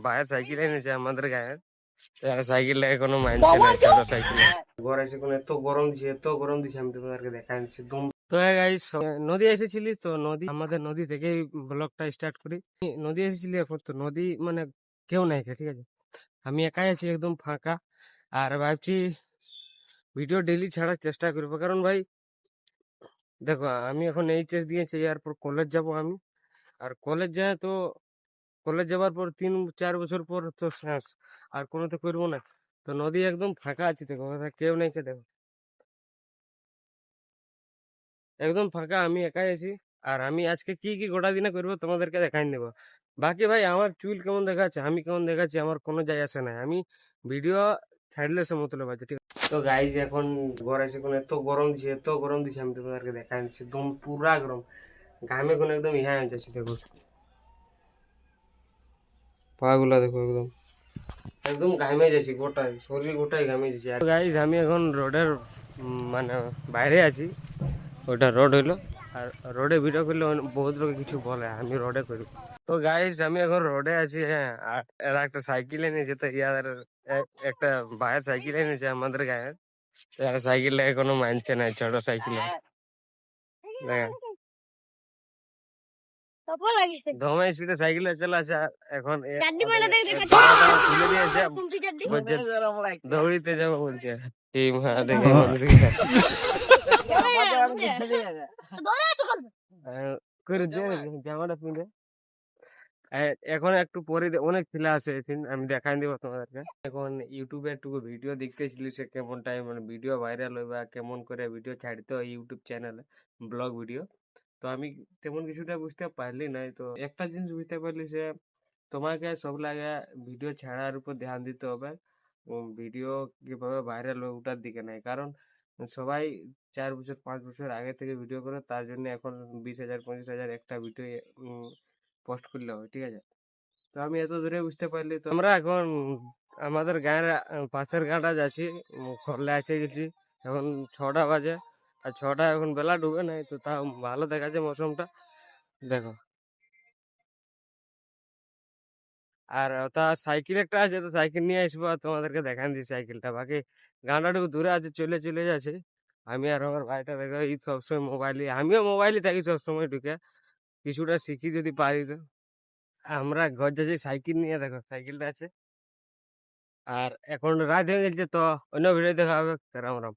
ভাইয়ের সাইকেল এনেছে আমাদের গায়ে। সাইকেলটা এখনো মানছে না, ছোট সাইকেল। ঘর এসে কোনো এত গরম দিছে আমি তোমাদেরকে দেখাই দিচ্ছি দুম। তো গাইস, নদী এসেছিলি তো, নদী আমাদের নদী থেকেই ব্লগটা স্টার্ট করি। নদী এসেছিলি এখন তো নদী মানে কেউ নাই, ঠিক আছে, আমি একাই আছি একদম ফাঁকা। আর ভাবছি ভিডিও ডেইলি ছাড়ার চেষ্টা করবো, কারণ ভাই দেখো আমি এখন এইচএস দিয়েছি, এরপর কলেজ যাব আমি। আর কলেজ যায় তো, কলেজ যাওয়ার পর 3-4 বছর পর তো শেষ, আর কোনো তো করবো না। তো নদী একদম ফাঁকা আছে, দেখো কেউ নেই, দেখো একদম ফাঁকা, আমি একাই আছি। আর আমি আজকে কি কি গোটা দিনে করবো তোমাদেরকে দেখাই দেবো। বাকি ভাই আমার চুল কেমন দেখাচ্ছে, আমি কেমন দেখাচ্ছি, আমার কোনো যায় আসে না, আমি ভিডিও ছাড়লে সে মতলব আছে, ঠিক আছে। তো গাইজ এখন ঘরে এসে কোনো এত গরম দিছে আমি তোমাদেরকে দেখাই দিচ্ছি একদম পুরা গরম। ঘামে কোনো একদম ইহা হয়ে যাচ্ছে, দেখো পা গুলা দেখো একদম একদম ঘামে যাচ্ছি, গোটাই শরীর গোটাই ঘামে যাচ্ছি। আর গাইজ আমি এখন রোডের মানে বাইরে আছি, ওটা রোড হইলো। আর রোডে ভিডিও করলে বহুত লোক কিছু বলে, আমি রোডে করি। তো গাইজ আমি এখন রোডে আছি, হ্যাঁ। আর এরা একটা সাইকেল এনেছে, তো ইয়াদের একটা ভাইয়ের সাইকেল এনেছে আমাদের গায়ে। সাইকেলটা এখনো মানছে না, ছোট সাইকেল। দমে স্পিডে সাইকেল চালাচ্ছে, আর এখন তুলে দিয়েছে, বলছে দৌড়িতে যাবো, বলছে এই মা দেখে মানুষকে করে দিয়ে জামাটা পিঁধে। এখন একটু পরে অনেক ছেলে আছে, আমি দেখাই দিব তোমাদেরকে। এখন ইউটিউবে একটু ভিডিও দেখতেছিলি, সে কেমন টাইম মানে ভিডিও ভাইরাল হয় বা কেমন করে ভিডিও ছাড়তে হয় ইউটিউব চ্যানেলে, ব্লগ ভিডিও। তো আমি তেমন কিছুটা বুঝতে পারলি নাই। তো একটা জিনিস বুঝতে পারলি যে তোমাকে সব লাগে ভিডিও ছাড়ার উপর ধ্যান দিতে হবে। ভিডিও কিভাবে ভাইরাল হবে ওটার দিকে নাই, কারণ সবাই 4 বছর 5 বছর আগে থেকে ভিডিও করে, তার জন্য এখন 20,000 25,000 একটা ভিডিও পোস্ট করলে হবে, ঠিক আছে। তো আমি এত দূরে বুঝতে পারলি। তো আমরা এখন আমাদের গায়ের পাশের গাঁটা যাচ্ছি, খরলে আছে গেছি। এখন 6টা বাজে, আর 6টা এখন বেলা ডুবে নাই, তো তা ভালো দেখাচ্ছে মৌসুমটা, দেখো। আর তা সাইকেল একটা আছে, তো সাইকেল নিয়ে আসবো আর তোমাদেরকে দেখান দিই সাইকেলটা। বাকি গাঁটাটুকু দূরে আছে, চলে চলে যাচ্ছে। আমি আর আমার ভাইটা দেখো এই সবসময় মোবাইলে, আমিও মোবাইলে থাকি সবসময় ঢুকে, কিছুটা শিখি যদি পারি তো। আমরা ঘর যাচ্ছি সাইকেল নিয়ে, দেখো সাইকেলটা আছে। আর এখন রাত হয়ে গেছে, তো অন্য ভিডিও দেখা হবে। রাম রাম।